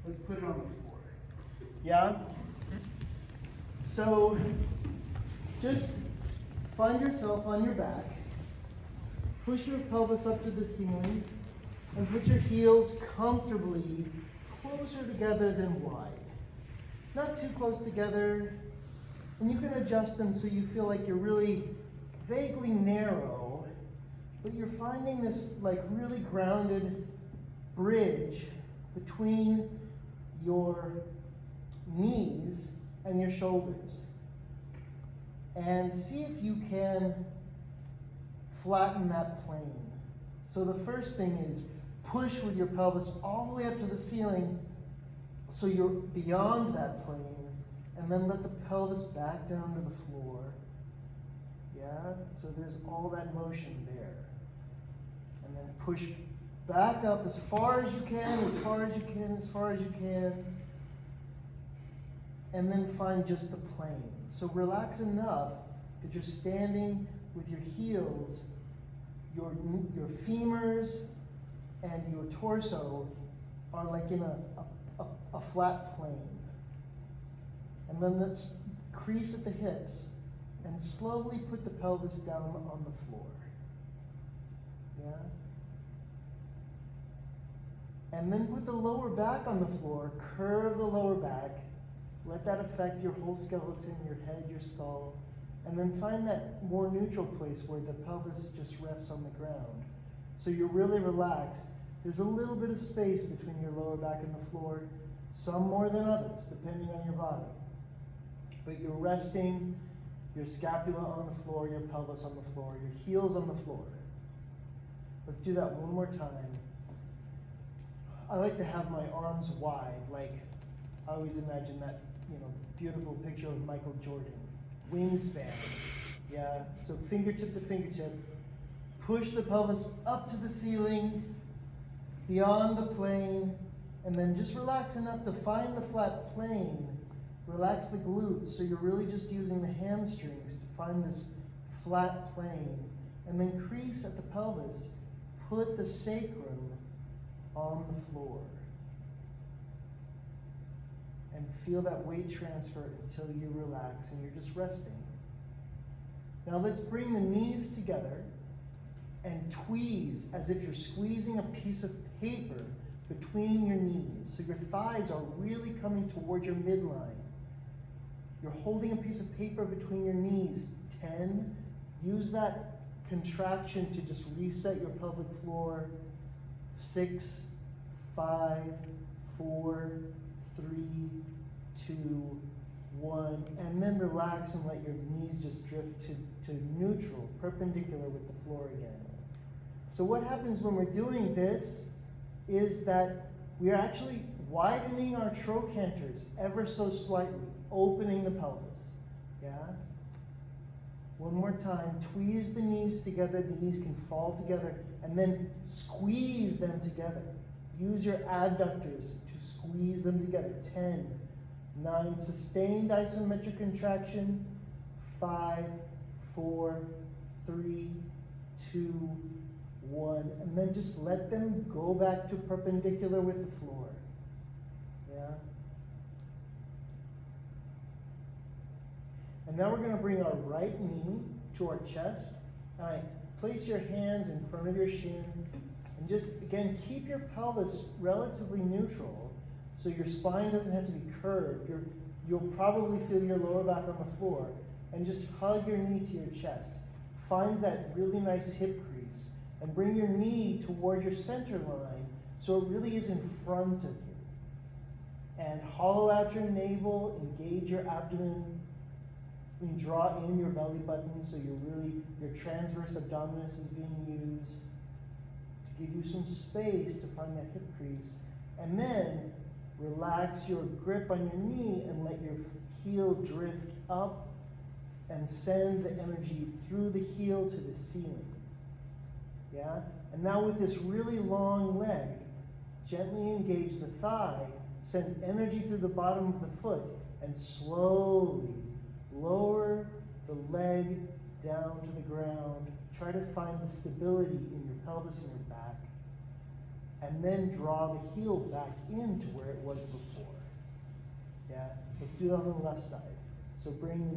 Let's put it on the floor. Yeah? So just find yourself on your back. Push your pelvis up to the ceiling and put your heels comfortably closer together than wide. Not too close together. And you can adjust them so you feel like you're really vaguely narrow, but you're finding this like really grounded bridge between your knees and your shoulders. And see if you can flatten that plane. So the first thing is push with your pelvis all the way up to the ceiling so you're beyond that plane, and then let the pelvis back down to the floor. Yeah, so there's all that motion there. And then push back up as far as you can, as far as you can, as far as you can. And then find just the plane. So relax enough that you're standing with your heels, your femurs and your torso are like in a flat plane. And then let's crease at the hips and slowly put the pelvis down on the floor. Yeah? And then put the lower back on the floor, curve the lower back, let that affect your whole skeleton, your head, your skull, and then find that more neutral place where the pelvis just rests on the ground. So you're really relaxed. There's a little bit of space between your lower back and the floor, some more than others, depending on your body. But you're resting your scapula on the floor, your pelvis on the floor, your heels on the floor. Let's do that one more time. I like to have my arms wide, like I always imagine that, beautiful picture of Michael Jordan. Wingspan. Yeah, so fingertip to fingertip. Push the pelvis up to the ceiling, beyond the plane, and then just relax enough to find the flat plane. Relax the glutes, so you're really just using the hamstrings to find this flat plane. And then crease at the pelvis. Put the sacrum on the floor. And feel that weight transfer until you relax and you're just resting. Now let's bring the knees together and tweeze as if you're squeezing a piece of paper between your knees. So your thighs are really coming toward your midline. You're holding a piece of paper between your knees. 10. Use that contraction to just reset your pelvic floor. 6, 5, 4, 3, 2, 1, and then relax and let your knees just drift to neutral, perpendicular with the floor again. So what happens when we're doing this is that we are actually widening our trochanters ever so slightly, opening the pelvis. Yeah? One more time, tweeze the knees together, the knees can fall together, and then squeeze them together. Use your adductors to squeeze them together. 10, 9, sustained isometric contraction. 5, 4, 3, 2, 1. And then just let them go back to perpendicular with the floor. Yeah? And now we're going to bring our right knee to our chest. All right, place your hands in front of your shin. And just, again, keep your pelvis relatively neutral so your spine doesn't have to be curved. You'll probably feel your lower back on the floor. And just hug your knee to your chest. Find that really nice hip crease. And bring your knee toward your center line so it really is in front of you. And hollow out your navel, engage your abdomen, and draw in your belly button so your transverse abdominis is being used to give you some space to find that hip crease. And then relax your grip on your knee and let your heel drift up and send the energy through the heel to the ceiling. Yeah? And now with this really long leg, gently engage the thigh, send energy through the bottom of the foot, and slowly lower the leg down to the ground. Try to find the stability in your pelvis and your back. and then draw the heel back into where it was before. Yeah, let's do that on the left side. So bring the